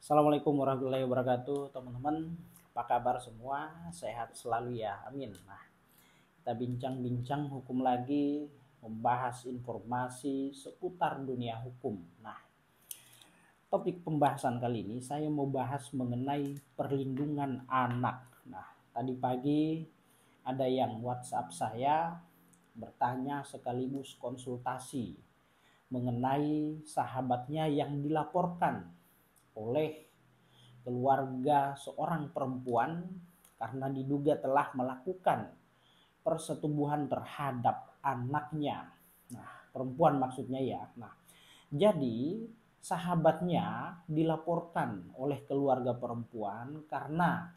Assalamualaikum warahmatullahi wabarakatuh, teman-teman. Apa kabar semua? Sehat selalu ya, amin. Nah, kita bincang-bincang hukum lagi, membahas informasi seputar dunia hukum. Nah, topik pembahasan kali ini saya mau bahas mengenai perlindungan anak. Nah, tadi pagi ada yang WhatsApp saya bertanya sekaligus konsultasi mengenai sahabatnya yang dilaporkan oleh keluarga seorang perempuan karena diduga telah melakukan persetubuhan terhadap anaknya. Nah, perempuan maksudnya ya. Nah, jadi sahabatnya dilaporkan oleh keluarga perempuan karena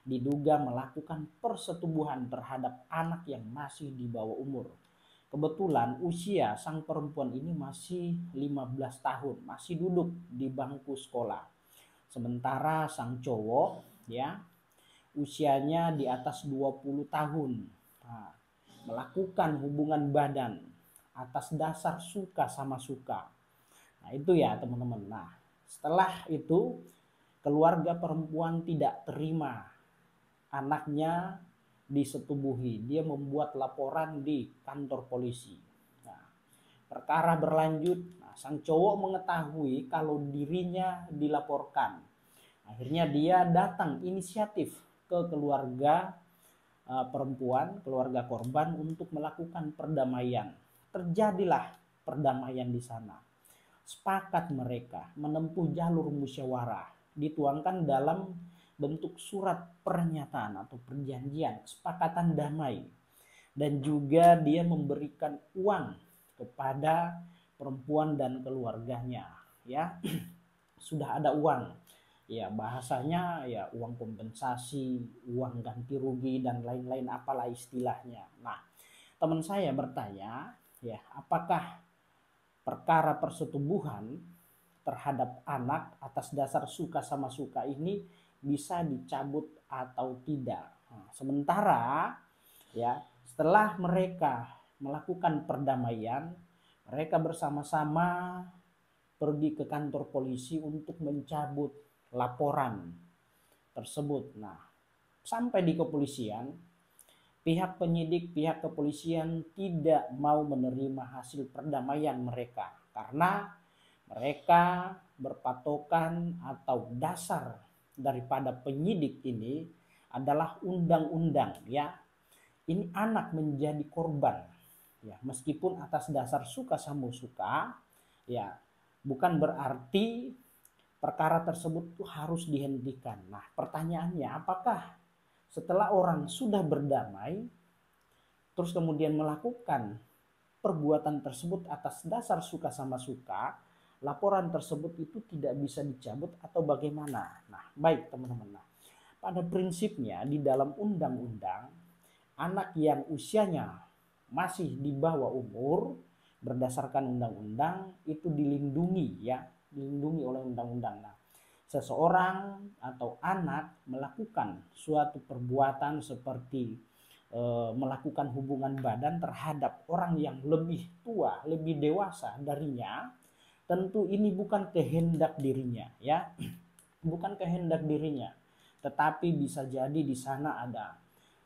diduga melakukan persetubuhan terhadap anak yang masih di bawah umur. Kebetulan usia sang perempuan ini masih 15 tahun, masih duduk di bangku sekolah. Sementara sang cowok ya usianya di atas 20 tahun. Nah, melakukan hubungan badan atas dasar suka sama suka. Nah, itu ya teman-teman. Nah, setelah itu keluarga perempuan tidak terima anaknya disetubuhi. Dia membuat laporan di kantor polisi. Nah, perkara berlanjut. Nah, sang cowok mengetahui kalau dirinya dilaporkan. Akhirnya dia datang inisiatif ke keluarga perempuan, keluarga korban untuk melakukan perdamaian. Terjadilah perdamaian di sana. Sepakat mereka menempuh jalur musyawarah, dituangkan dalam bentuk surat pernyataan atau perjanjian kesepakatan damai, dan juga dia memberikan uang kepada perempuan dan keluarganya ya. Sudah ada uang ya, bahasanya ya uang kompensasi, uang ganti rugi dan lain-lain apalah istilahnya. Nah, teman saya bertanya ya, apakah perkara persetubuhan terhadap anak atas dasar suka sama suka ini bisa dicabut atau tidak. Nah, sementara ya setelah mereka melakukan perdamaian, mereka bersama-sama pergi ke kantor polisi untuk mencabut laporan tersebut. Nah, sampai di kepolisian, pihak penyidik, pihak kepolisian tidak mau menerima hasil perdamaian mereka karena mereka berpatokan atau dasar daripada penyidik ini adalah undang-undang ya. Ini anak menjadi korban ya, meskipun atas dasar suka sama suka ya, bukan berarti perkara tersebut tuh harus dihentikan. Nah, pertanyaannya apakah setelah orang sudah berdamai terus kemudian melakukan perbuatan tersebut atas dasar suka sama suka, laporan tersebut itu tidak bisa dicabut atau bagaimana? Nah, baik teman-teman. Nah, pada prinsipnya di dalam undang-undang, anak yang usianya masih di bawah umur berdasarkan undang-undang itu dilindungi ya, dilindungi oleh undang-undang. Nah, seseorang atau anak melakukan suatu perbuatan seperti melakukan hubungan badan terhadap orang yang lebih tua, lebih dewasa darinya, tentu ini bukan kehendak dirinya ya, bukan kehendak dirinya, tetapi bisa jadi di sana ada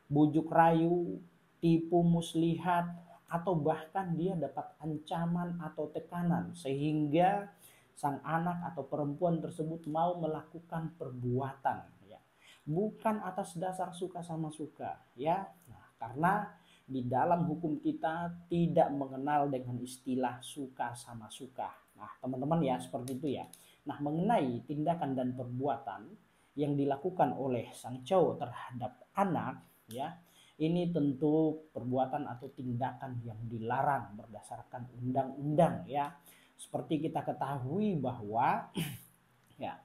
bujuk rayu, tipu muslihat, atau bahkan dia dapat ancaman atau tekanan sehingga sang anak atau perempuan tersebut mau melakukan perbuatan ya, bukan atas dasar suka sama suka ya. Nah, karena di dalam hukum kita tidak mengenal dengan istilah suka sama suka. Nah, teman-teman ya, seperti itu ya. Nah, mengenai tindakan dan perbuatan yang dilakukan oleh sang cowok terhadap anak ya, ini tentu perbuatan atau tindakan yang dilarang berdasarkan undang-undang ya. Seperti kita ketahui bahwa ya,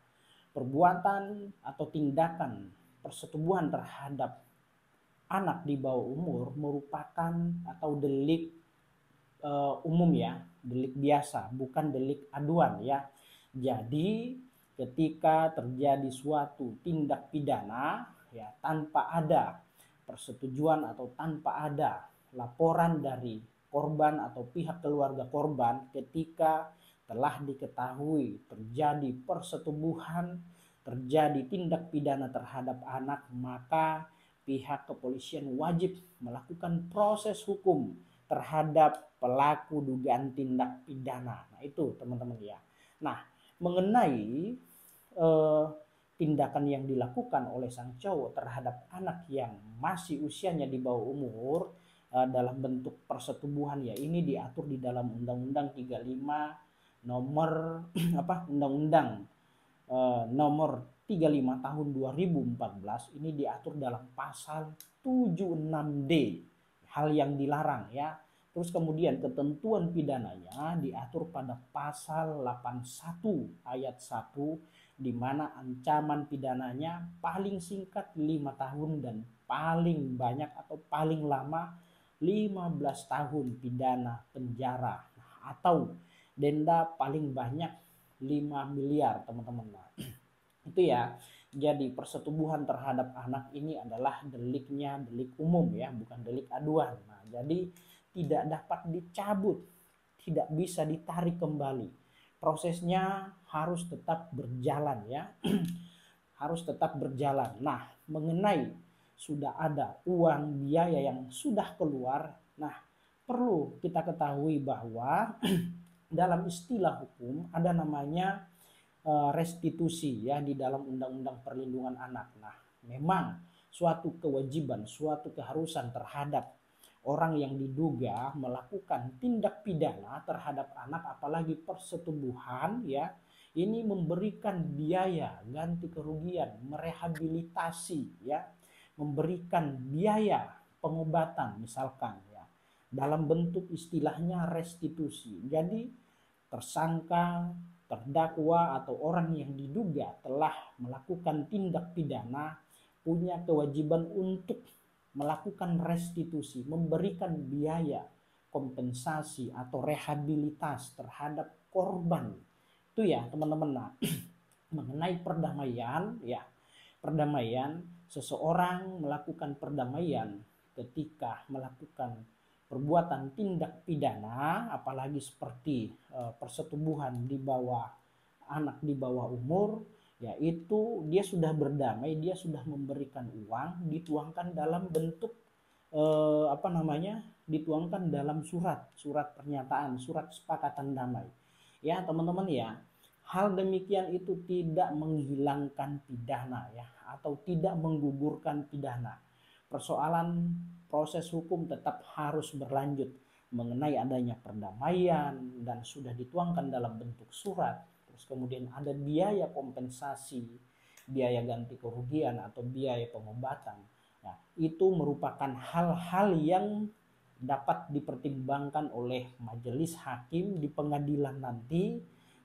perbuatan atau tindakan persetubuhan terhadap anak di bawah umur merupakan atau delik umum ya, delik biasa, bukan delik aduan ya. Jadi ketika terjadi suatu tindak pidana ya tanpa ada persetujuan atau tanpa ada laporan dari korban atau pihak keluarga korban, ketika telah diketahui terjadi persetubuhan, terjadi tindak pidana terhadap anak, maka pihak kepolisian wajib melakukan proses hukum terhadap pelaku dugaan tindak pidana. Nah, itu teman-teman ya. Nah, mengenai tindakan yang dilakukan oleh sang cowok terhadap anak yang masih usianya di bawah umur dalam bentuk persetubuhan ya, ini diatur di dalam Undang-Undang 35 nomor Undang-Undang nomor 35 tahun 2014, ini diatur dalam pasal 76D, hal yang dilarang ya. Terus kemudian ketentuan pidananya diatur pada pasal 81 ayat 1, di mana ancaman pidananya paling singkat 5 tahun dan paling banyak atau paling lama 15 tahun pidana penjara, atau denda paling banyak 5 miliar teman-teman. Nah, itu ya. Jadi persetubuhan terhadap anak ini adalah deliknya delik umum ya, bukan delik aduan. Nah, jadi tidak dapat dicabut, tidak bisa ditarik kembali. Prosesnya harus tetap berjalan ya. Harus tetap berjalan. Nah, mengenai sudah ada uang biaya yang sudah keluar, nah perlu kita ketahui bahwa dalam istilah hukum ada namanya restitusi ya di dalam Undang-Undang Perlindungan Anak. Nah, memang suatu kewajiban, suatu keharusan terhadap orang yang diduga melakukan tindak pidana terhadap anak, apalagi persetubuhan ya, ini memberikan biaya ganti kerugian, merehabilitasi ya, memberikan biaya pengobatan misalkan ya, dalam bentuk istilahnya restitusi. Jadi tersangka, terdakwa atau orang yang diduga telah melakukan tindak pidana punya kewajiban untuk melakukan restitusi, memberikan biaya kompensasi atau rehabilitas terhadap korban. Itu ya teman-teman. Nah, mengenai perdamaian ya, perdamaian, seseorang melakukan perdamaian ketika melakukan perbuatan tindak pidana, apalagi seperti persetubuhan di bawah anak di bawah umur, yaitu dia sudah berdamai, dia sudah memberikan uang, dituangkan dalam bentuk dituangkan dalam surat pernyataan, surat kesepakatan damai. Ya teman-teman ya, hal demikian itu tidak menghilangkan pidana ya, atau tidak menggugurkan pidana. Persoalan proses hukum tetap harus berlanjut mengenai adanya perdamaian dan sudah dituangkan dalam bentuk surat. Terus kemudian ada biaya kompensasi, biaya ganti kerugian atau biaya pengobatan. Nah, itu merupakan hal-hal yang dapat dipertimbangkan oleh majelis hakim di pengadilan nanti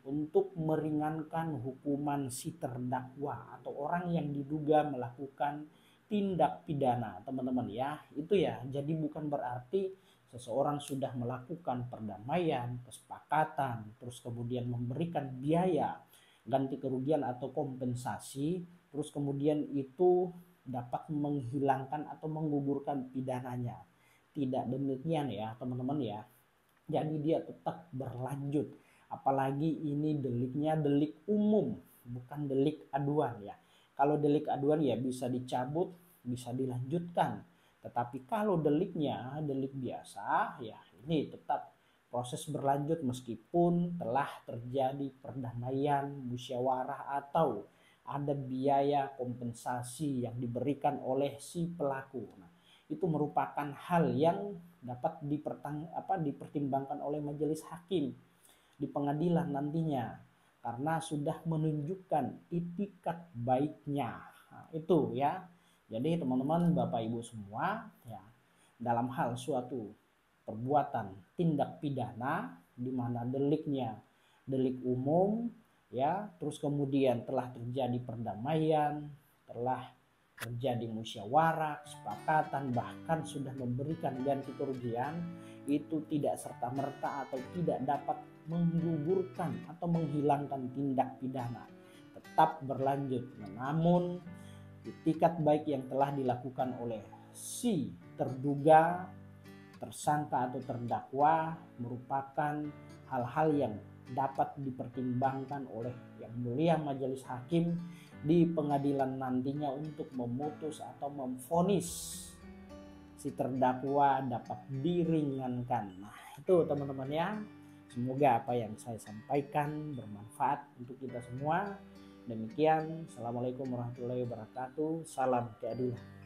untuk meringankan hukuman si terdakwa atau orang yang diduga melakukan tindak pidana, teman-teman ya. Itu ya, jadi bukan berarti seseorang sudah melakukan perdamaian, kesepakatan, terus kemudian memberikan biaya ganti kerugian atau kompensasi, terus kemudian itu dapat menghilangkan atau menggugurkan pidananya. Tidak demikian ya teman-teman ya. Jadi dia tetap berlanjut, apalagi ini deliknya delik umum, bukan delik aduan ya. Kalau delik aduan ya bisa dicabut, bisa dilanjutkan. Tetapi kalau deliknya delik biasa ya, ini tetap proses berlanjut meskipun telah terjadi perdamaian, musyawarah, atau ada biaya kompensasi yang diberikan oleh si pelaku. Nah, itu merupakan hal yang dapat dipertimbangkan oleh majelis hakim di pengadilan nantinya, karena sudah menunjukkan itikat baiknya. Nah, itu ya. Jadi teman-teman, Bapak Ibu semua ya, dalam hal suatu perbuatan tindak pidana di mana deliknya delik umum ya, terus kemudian telah terjadi perdamaian, telah terjadi musyawarah, kesepakatan, bahkan sudah memberikan ganti kerugian, itu tidak serta-merta atau tidak dapat menggugurkan atau menghilangkan tindak pidana, tetap berlanjut. Namun itikat baik yang telah dilakukan oleh si terduga, tersangka atau terdakwa merupakan hal-hal yang dapat dipertimbangkan oleh Yang Mulia Majelis Hakim di pengadilan nantinya untuk memutus atau memvonis si terdakwa dapat diringankan. Nah, itu teman-teman ya. Semoga apa yang saya sampaikan bermanfaat untuk kita semua. Demikian, Assalamualaikum warahmatullahi wabarakatuh. Salam keadilan.